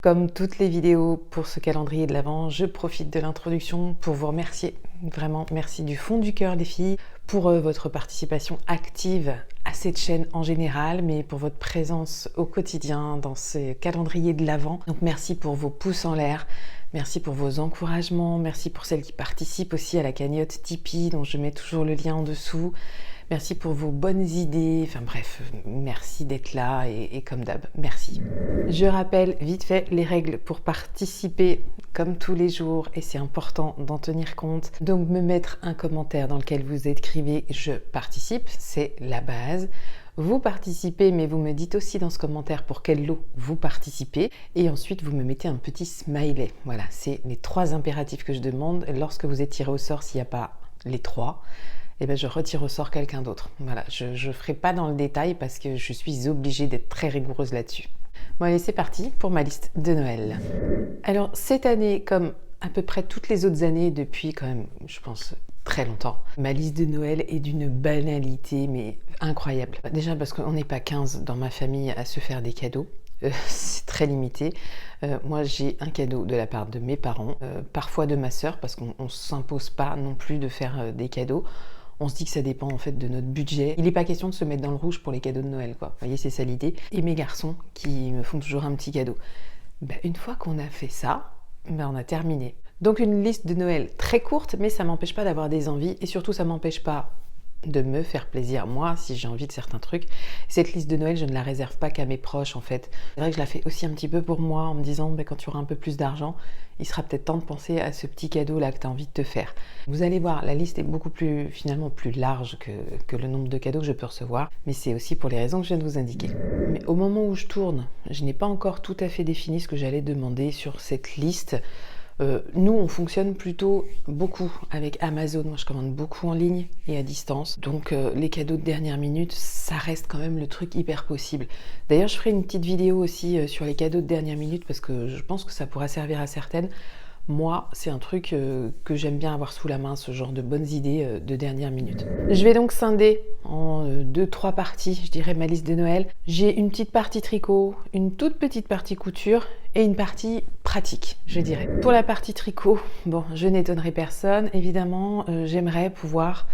Comme toutes les vidéos pour ce calendrier de l'Avent, je profite de l'introduction pour vous remercier. Vraiment, merci du fond du cœur les filles pour votre participation active à cette chaîne en général, mais pour votre présence au quotidien dans ce calendrier de l'Avent. Donc merci pour vos pouces en l'air, merci pour vos encouragements, merci pour celles qui participent aussi à la cagnotte Tipeee dont je mets toujours le lien en dessous. Merci pour vos bonnes idées, enfin bref, merci d'être là et comme d'hab, merci. Je rappelle vite fait les règles pour participer comme tous les jours et c'est important d'en tenir compte. Donc me mettre un commentaire dans lequel vous écrivez « Je participe », c'est la base. Vous participez, mais vous me dites aussi dans ce commentaire pour quel lot vous participez. Et ensuite, vous me mettez un petit smiley. Voilà, c'est les 3 impératifs que je demande. Lorsque vous êtes tiré au sort, s'il n'y a pas les 3, eh bien, je retire au sort quelqu'un d'autre. Voilà, je ne ferai pas dans le détail parce que je suis obligée d'être très rigoureuse là-dessus. Bon allez, c'est parti pour ma liste de Noël. Alors cette année, comme à peu près toutes les autres années depuis quand même, je pense, très longtemps, ma liste de Noël est d'une banalité mais incroyable. Déjà parce qu'on n'est pas 15 dans ma famille à se faire des cadeaux. C'est très limité. Moi, j'ai un cadeau de la part de mes parents, parfois de ma sœur, parce qu'on ne s'impose pas non plus de faire des cadeaux. On se dit que ça dépend en fait de notre budget. Il n'est pas question de se mettre dans le rouge pour les cadeaux de Noël, quoi. Vous voyez, c'est ça l'idée. Et mes garçons qui me font toujours un petit cadeau. Ben, une fois qu'on a fait ça, ben, on a terminé. Donc une liste de Noël très courte, mais ça m'empêche pas d'avoir des envies et surtout ça m'empêche pas de me faire plaisir, moi, si j'ai envie de certains trucs. Cette liste de Noël, je ne la réserve pas qu'à mes proches, en fait. C'est vrai que je la fais aussi un petit peu pour moi, en me disant, ben, quand tu auras un peu plus d'argent, il sera peut-être temps de penser à ce petit cadeau-là que tu as envie de te faire. Vous allez voir, la liste est beaucoup plus, finalement, plus large que le nombre de cadeaux que je peux recevoir, mais c'est aussi pour les raisons que je viens de vous indiquer. Mais au moment où je tourne, je n'ai pas encore tout à fait défini ce que j'allais demander sur cette liste. Nous, on fonctionne plutôt beaucoup avec Amazon. Moi, je commande beaucoup en ligne et à distance. Donc, les cadeaux de dernière minute, ça reste quand même le truc hyper possible. D'ailleurs, je ferai une petite vidéo aussi sur les cadeaux de dernière minute parce que je pense que ça pourra servir à certaines. Moi, c'est un truc que j'aime bien avoir sous la main, ce genre de bonnes idées de dernière minute. Je vais donc scinder en 2-3 parties, je dirais, ma liste de Noël. J'ai une petite partie tricot, une toute petite partie couture et une partie pratique, je dirais. Pour la partie tricot, bon, je n'étonnerai personne. Évidemment, j'aimerais pouvoir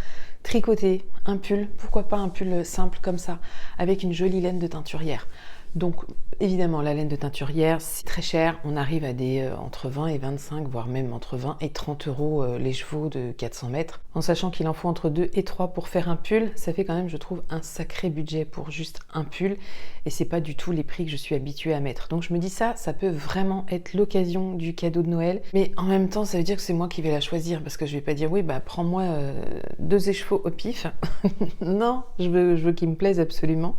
tricoter un pull, pourquoi pas un pull simple comme ça, avec une jolie laine de teinturière. Donc évidemment la laine de teinturière c'est très cher, on arrive à des entre 20 et 25 voire même entre 20 et 30 euros les chevaux de 400 mètres, en sachant qu'il en faut entre 2 et 3 pour faire un pull. Ça fait quand même, je trouve, un sacré budget pour juste un pull et c'est pas du tout les prix que je suis habituée à mettre. Donc je me dis ça peut vraiment être l'occasion du cadeau de Noël, mais en même temps ça veut dire que c'est moi qui vais la choisir parce que je vais pas dire oui bah prends-moi 2 écheveaux au pif. Non, je veux qu'il me plaise absolument.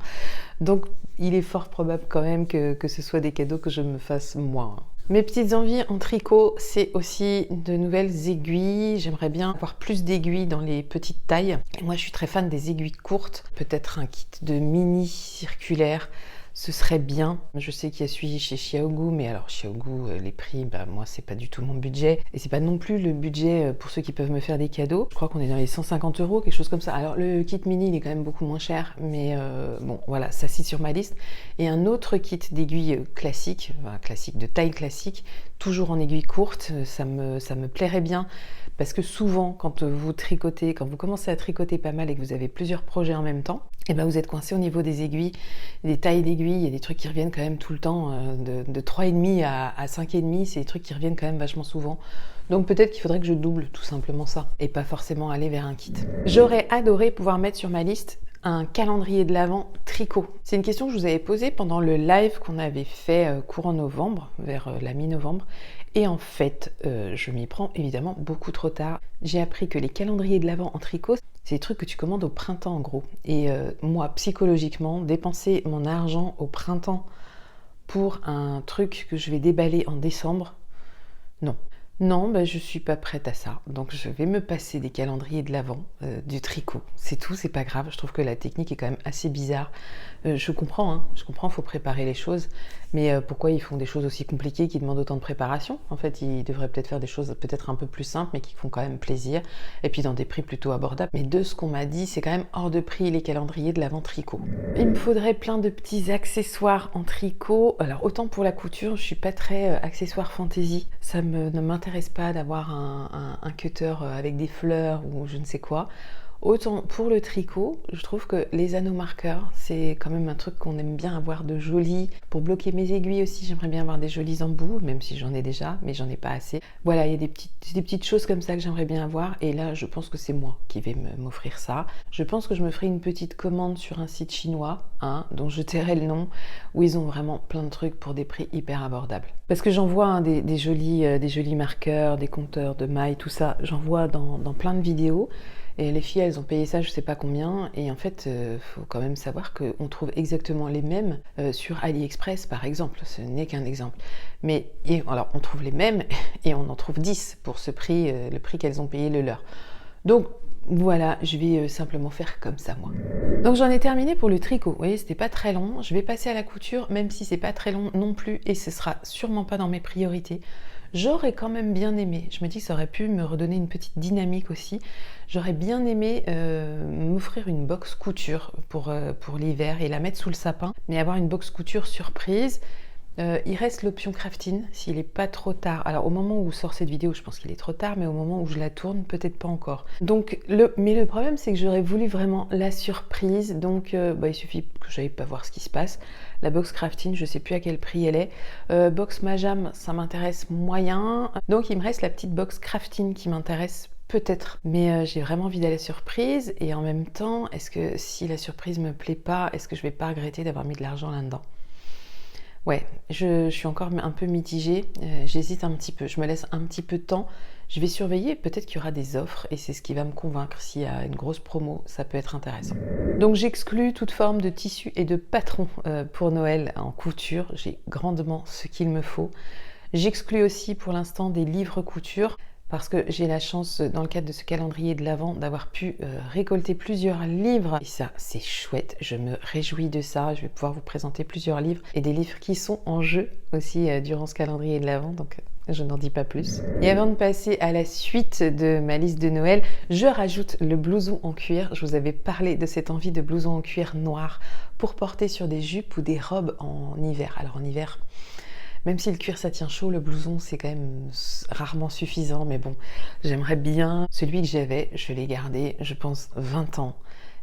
Donc il est fort probable quand même que ce soit des cadeaux que je me fasse moi. Mes petites envies en tricot, c'est aussi de nouvelles aiguilles. J'aimerais bien avoir plus d'aiguilles dans les petites tailles. Et moi je suis très fan des aiguilles courtes, peut-être un kit de mini circulaire. Ce serait bien. Je sais qu'il y a celui chez Xiaogu, mais alors Xiaogu, les prix, bah moi c'est pas du tout mon budget. Et c'est pas non plus le budget pour ceux qui peuvent me faire des cadeaux. Je crois qu'on est dans les 150 euros, quelque chose comme ça. Alors le kit mini il est quand même beaucoup moins cher, mais bon voilà, ça c'est sur ma liste. Et un autre kit d'aiguilles classique, enfin, classique de taille classique, toujours en aiguille courte, ça me plairait bien. Parce que souvent, quand vous tricotez, quand vous commencez à tricoter pas mal et que vous avez plusieurs projets en même temps, et ben vous êtes coincé au niveau des aiguilles, des tailles d'aiguilles, il y a des trucs qui reviennent quand même tout le temps, de 3,5 à 5,5, c'est des trucs qui reviennent quand même vachement souvent. Donc peut-être qu'il faudrait que je double tout simplement ça, et pas forcément aller vers un kit. J'aurais adoré pouvoir mettre sur ma liste un calendrier de l'Avent tricot. C'est une question que je vous avais posée pendant le live qu'on avait fait courant novembre, vers la mi-novembre. Et en fait, je m'y prends évidemment beaucoup trop tard. J'ai appris que les calendriers de l'Avent en tricot, c'est des trucs que tu commandes au printemps en gros. Et moi, psychologiquement, dépenser mon argent au printemps pour un truc que je vais déballer en décembre, non. Non, bah, je suis pas prête à ça. Donc je vais me passer des calendriers de l'Avent, du tricot. C'est tout, c'est pas grave. Je trouve que la technique est quand même assez bizarre. Je comprends, faut préparer les choses. Mais pourquoi ils font des choses aussi compliquées qui demandent autant de préparation? En fait, ils devraient peut-être faire des choses peut-être un peu plus simples, mais qui font quand même plaisir. Et puis dans des prix plutôt abordables. Mais de ce qu'on m'a dit, c'est quand même hors de prix les calendriers de l'Avent tricot. Il me faudrait plein de petits accessoires en tricot. Alors autant pour la couture, je suis pas très accessoire fantaisie. Ça ne m'intéresse pas d'avoir un cutter avec des fleurs ou je ne sais quoi. Autant pour le tricot, je trouve que les anneaux marqueurs, c'est quand même un truc qu'on aime bien avoir de jolis. Pour bloquer mes aiguilles aussi, j'aimerais bien avoir des jolis embouts, même si j'en ai déjà, mais j'en ai pas assez. Voilà, il y a des petites choses comme ça que j'aimerais bien avoir. Et là, je pense que c'est moi qui vais m'offrir ça. Je pense que je me ferai une petite commande sur un site chinois, dont je tairai le nom, où ils ont vraiment plein de trucs pour des prix hyper abordables. Parce que j'en vois des jolis marqueurs, des compteurs de mailles, tout ça. J'en vois dans plein de vidéos. Et les filles, elles ont payé ça, je sais pas combien. Et en fait, faut quand même savoir qu'on trouve exactement les mêmes sur AliExpress, par exemple. Ce n'est qu'un exemple. Mais alors, on trouve les mêmes et on en trouve 10 pour ce prix, le prix qu'elles ont payé le leur. Donc, voilà, je vais simplement faire comme ça, moi. Donc, j'en ai terminé pour le tricot. Vous voyez, c'était pas très long. Je vais passer à la couture, même si c'est pas très long non plus. Et ce sera sûrement pas dans mes priorités. J'aurais quand même bien aimé, je me dis que ça aurait pu me redonner une petite dynamique aussi, j'aurais bien aimé m'offrir une box couture pour l'hiver et la mettre sous le sapin, mais avoir une box couture surprise. Il reste l'option crafting s'il n'est pas trop tard. Alors au moment où sort cette vidéo, je pense qu'il est trop tard, mais au moment où je la tourne, peut-être pas encore. Donc, mais le problème, c'est que j'aurais voulu vraiment la surprise. Donc il suffit que j'aille pas voir ce qui se passe. La box crafting, je sais plus à quel prix elle est. Box Majam, ça m'intéresse moyen. Donc il me reste la petite box crafting qui m'intéresse peut-être, mais j'ai vraiment envie d'aller surprise. Et en même temps, est-ce que si la surprise me plaît pas, est-ce que je vais pas regretter d'avoir mis de l'argent là-dedans? Ouais, je suis encore un peu mitigée, j'hésite un petit peu, je me laisse un petit peu de temps, je vais surveiller, peut-être qu'il y aura des offres et c'est ce qui va me convaincre, s'il y a une grosse promo, ça peut être intéressant. Donc j'exclus toute forme de tissu et de patron pour Noël en couture, j'ai grandement ce qu'il me faut. J'exclus aussi pour l'instant des livres couture, parce que j'ai la chance, dans le cadre de ce calendrier de l'Avent, d'avoir pu récolter plusieurs livres. Et ça, c'est chouette, je me réjouis de ça. Je vais pouvoir vous présenter plusieurs livres et des livres qui sont en jeu aussi durant ce calendrier de l'Avent, donc je n'en dis pas plus. Et avant de passer à la suite de ma liste de Noël, je rajoute le blouson en cuir. Je vous avais parlé de cette envie de blouson en cuir noir pour porter sur des jupes ou des robes en hiver. Alors en hiver, même si le cuir ça tient chaud, le blouson c'est quand même rarement suffisant, mais bon, j'aimerais bien. Celui que j'avais, je l'ai gardé, je pense 20 ans.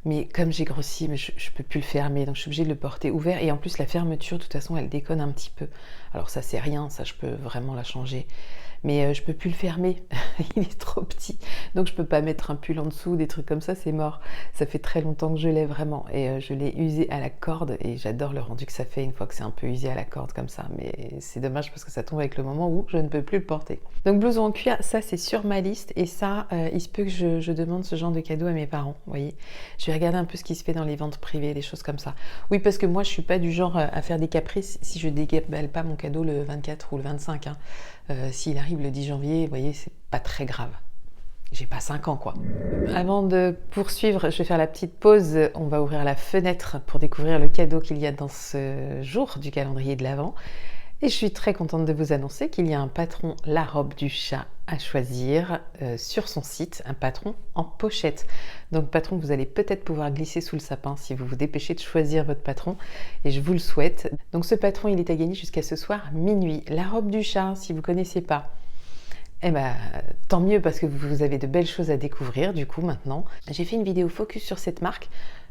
Mais comme j'ai grossi, mais je peux plus le fermer, donc je suis obligée de le porter ouvert. Et en plus la fermeture, de toute façon, elle déconne un petit peu. Alors ça c'est rien, ça je peux vraiment la changer. Mais je peux plus le fermer, il est trop petit. Donc je peux pas mettre un pull en dessous, des trucs comme ça, c'est mort. Ça fait très longtemps que je l'ai vraiment. Et je l'ai usé à la corde et j'adore le rendu que ça fait une fois que c'est un peu usé à la corde comme ça. Mais c'est dommage parce que ça tombe avec le moment où je ne peux plus le porter. Donc blouson en cuir, ça c'est sur ma liste. Et ça, il se peut que je demande ce genre de cadeau à mes parents, vous voyez. Je vais regarder un peu ce qui se fait dans les ventes privées, des choses comme ça. Oui, parce que moi je suis pas du genre à faire des caprices si je déballe pas mon cadeau le 24 ou le 25. S'il arrive le 10 janvier, vous voyez, c'est pas très grave. J'ai pas 5 ans, quoi. Avant de poursuivre, je vais faire la petite pause. On va ouvrir la fenêtre pour découvrir le cadeau qu'il y a dans ce jour du calendrier de l'Avent. Et je suis très contente de vous annoncer qu'il y a un patron La Robe du Chat à choisir sur son site, un patron en pochette. Donc patron, vous allez peut-être pouvoir glisser sous le sapin si vous vous dépêchez de choisir votre patron, et je vous le souhaite. Donc ce patron, il est à gagner jusqu'à ce soir minuit. La Robe du Chat, si vous ne connaissez pas, eh ben, tant mieux parce que vous avez de belles choses à découvrir du coup maintenant. J'ai fait une vidéo focus sur cette marque.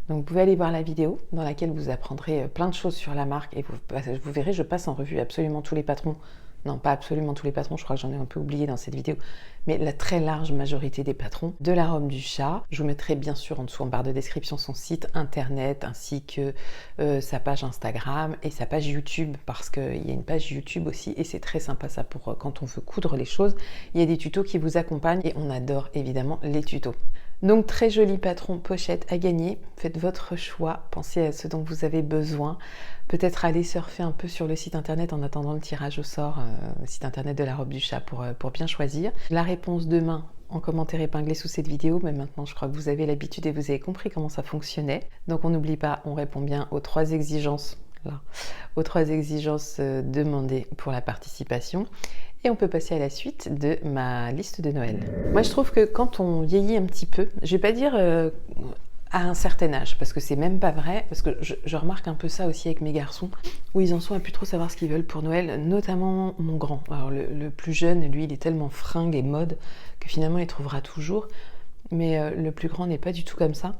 Donc vous pouvez aller voir la vidéo dans laquelle vous apprendrez plein de choses sur la marque et vous verrez, je passe en revue absolument tous les patrons. Non, pas absolument tous les patrons, je crois que j'en ai un peu oublié dans cette vidéo, mais la très large majorité des patrons de La Robe du Chat. Je vous mettrai bien sûr en dessous en barre de description son site internet ainsi que sa page Instagram et sa page YouTube, parce qu'il y a une page YouTube aussi et c'est très sympa ça pour quand on veut coudre les choses. Il y a des tutos qui vous accompagnent et on adore évidemment les tutos. Donc très joli patron pochette à gagner, faites votre choix, pensez à ce dont vous avez besoin, peut-être aller surfer un peu sur le site internet en attendant le tirage au sort, le site internet de La Robe du Chat pour bien choisir. La réponse demain en commentaire épinglé sous cette vidéo, mais maintenant je crois que vous avez l'habitude et vous avez compris comment ça fonctionnait. Donc on n'oublie pas, on répond bien aux 3 exigences. là, aux 3 exigences demandées pour la participation. Et on peut passer à la suite de ma liste de Noël. Moi, je trouve que quand on vieillit un petit peu, je vais pas dire à un certain âge, parce que c'est même pas vrai, parce que je remarque un peu ça aussi avec mes garçons, où ils en sont à plus trop savoir ce qu'ils veulent pour Noël, notamment mon grand. Alors le plus jeune, lui, il est tellement fringue et mode que finalement il trouvera toujours, mais le plus grand n'est pas du tout comme ça.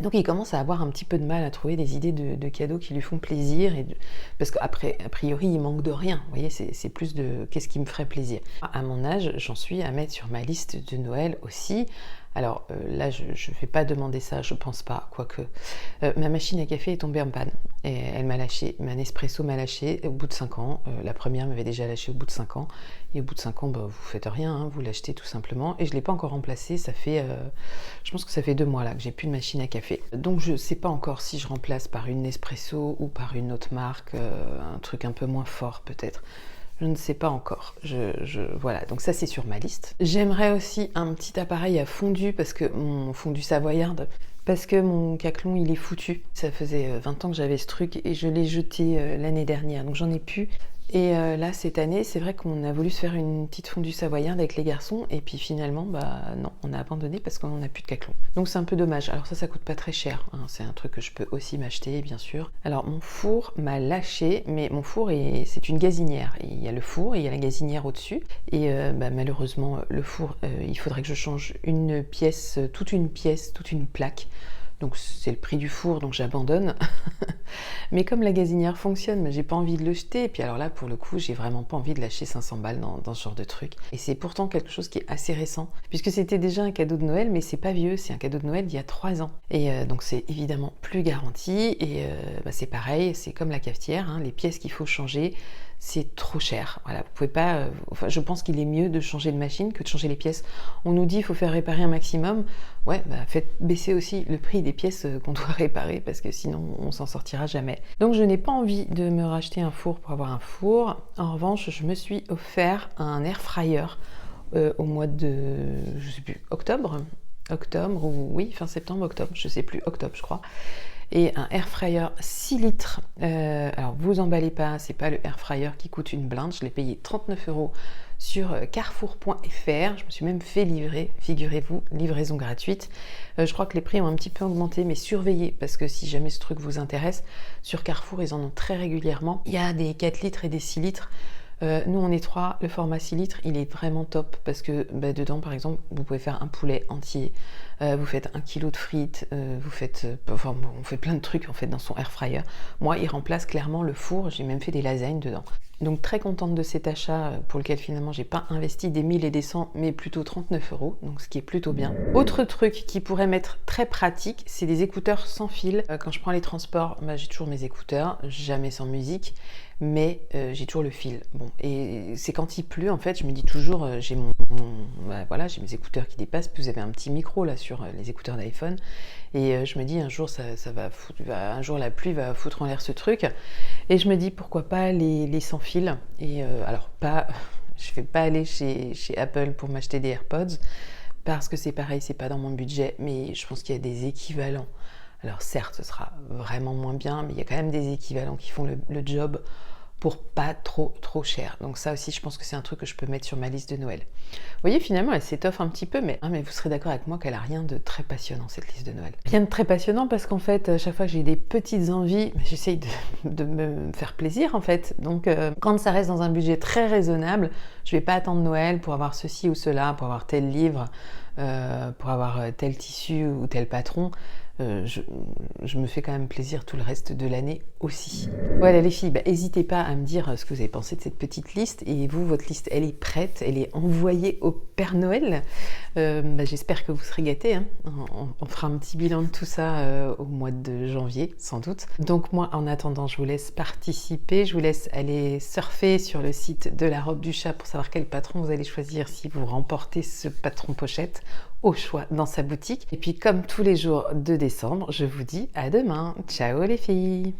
Donc il commence à avoir un petit peu de mal à trouver des idées de cadeaux qui lui font plaisir, parce qu'après, a priori, il manque de rien. Vous voyez, c'est plus de qu'est-ce qui me ferait plaisir. À mon âge, j'en suis à mettre sur ma liste de Noël aussi. Alors là, je ne vais pas demander ça, je pense pas, quoique. Ma machine à café est tombée en panne et elle m'a lâché. Ma Nespresso m'a lâché au bout de 5 ans. La première m'avait déjà lâché au bout de 5 ans. Et au bout de 5 ans, vous faites rien, hein, vous l'achetez tout simplement. Et je ne l'ai pas encore remplacée, ça fait, je pense que ça fait 2 mois là que j'ai plus de machine à café. Donc je ne sais pas encore si je remplace par une Nespresso ou par une autre marque, un truc un peu moins fort peut-être. Je ne sais pas encore. Voilà, donc ça c'est sur ma liste. J'aimerais aussi un petit appareil à fondu, parce que mon fondu savoyarde, parce que mon caclon il est foutu. Ça faisait 20 ans que j'avais ce truc et je l'ai jeté l'année dernière, donc j'en ai plus. Et là, cette année, c'est vrai qu'on a voulu se faire une petite fondue savoyarde avec les garçons, et puis finalement, non, on a abandonné parce qu'on n'a plus de caclon. Donc c'est un peu dommage. Alors ça coûte pas très cher, hein. C'est un truc que je peux aussi m'acheter, bien sûr. Alors mon four m'a lâché, mais mon four, c'est une gazinière. Il y a le four et il y a la gazinière au-dessus. Et malheureusement, le four, il faudrait que je change une pièce, toute une plaque. Donc c'est le prix du four, donc j'abandonne. Mais comme la gazinière fonctionne, j'ai pas envie de le jeter. Et puis alors là, pour le coup, j'ai vraiment pas envie de lâcher 500 balles dans ce genre de truc. Et c'est pourtant quelque chose qui est assez récent, puisque c'était déjà un cadeau de Noël, mais c'est pas vieux, c'est un cadeau de Noël d'il y a 3 ans. Et donc c'est évidemment plus garanti. Et c'est pareil, c'est comme la cafetière, hein, les pièces qu'il faut changer, c'est trop cher. Voilà, vous pouvez pas. Je pense qu'il est mieux de changer de machine que de changer les pièces. On nous dit qu'il faut faire réparer un maximum. Ouais, faites baisser aussi le prix des pièces qu'on doit réparer, parce que sinon on s'en sortira jamais. Donc je n'ai pas envie de me racheter un four pour avoir un four. En revanche, je me suis offert un air fryer au mois de, je sais plus, octobre ou oui, fin septembre, octobre, je sais plus, octobre je crois. Et un air fryer 6 litres. Alors vous emballez pas, c'est pas le air fryer qui coûte une blinde. Je l'ai payé 39 € sur carrefour.fr. Je me suis même fait livrer, figurez-vous, livraison gratuite. Je crois que les prix ont un petit peu augmenté, mais surveillez, parce que si jamais ce truc vous intéresse, sur Carrefour, ils en ont très régulièrement. Il y a des 4 litres et des 6 litres. Nous on est 3, le format 6 litres il est vraiment top, parce que dedans par exemple vous pouvez faire un poulet entier, vous faites 1 kilo de frites, on fait plein de trucs en fait dans son air fryer. Moi il remplace clairement le four, j'ai même fait des lasagnes dedans. Donc très contente de cet achat pour lequel finalement j'ai pas investi des 1000 et des 100 mais plutôt 39 €, donc ce qui est plutôt bien. Autre truc qui pourrait m'être très pratique, c'est des écouteurs sans fil. Quand je prends les transports, j'ai toujours mes écouteurs, jamais sans musique, mais j'ai toujours le fil. Bon, et c'est quand il pleut en fait, je me dis toujours j'ai j'ai mes écouteurs qui dépassent, puis vous avez un petit micro là sur les écouteurs d'iPhone, et je me dis un jour un jour la pluie va foutre en l'air ce truc, et je me dis pourquoi pas les sans fil. Et alors je vais pas aller chez Apple pour m'acheter des AirPods, parce que c'est pareil, c'est pas dans mon budget, mais je pense qu'il y a des équivalents. Alors certes, ce sera vraiment moins bien, mais il y a quand même des équivalents qui font le job pour pas trop cher. Donc ça aussi, je pense que c'est un truc que je peux mettre sur ma liste de Noël. Vous voyez, finalement, elle s'étoffe un petit peu, mais vous serez d'accord avec moi qu'elle a rien de très passionnant, cette liste de Noël. Rien de très passionnant, parce qu'en fait, à chaque fois que j'ai des petites envies, j'essaye de me faire plaisir, en fait. Donc, quand ça reste dans un budget très raisonnable, je vais pas attendre Noël pour avoir ceci ou cela, pour avoir tel livre, pour avoir tel tissu ou tel patron. Je me fais quand même plaisir tout le reste de l'année aussi. Voilà les filles, n'hésitez pas à me dire ce que vous avez pensé de cette petite liste. Et vous, votre liste, elle est prête, elle est envoyée au Père Noël. J'espère que vous serez gâtés, hein. On fera un petit bilan de tout ça au mois de janvier, sans doute. Donc moi, en attendant, je vous laisse participer. Je vous laisse aller surfer sur le site de la robe du chat pour savoir quel patron vous allez choisir si vous remportez ce patron pochette au choix dans sa boutique. Et puis comme tous les jours de décembre, je vous dis à demain. Ciao les filles!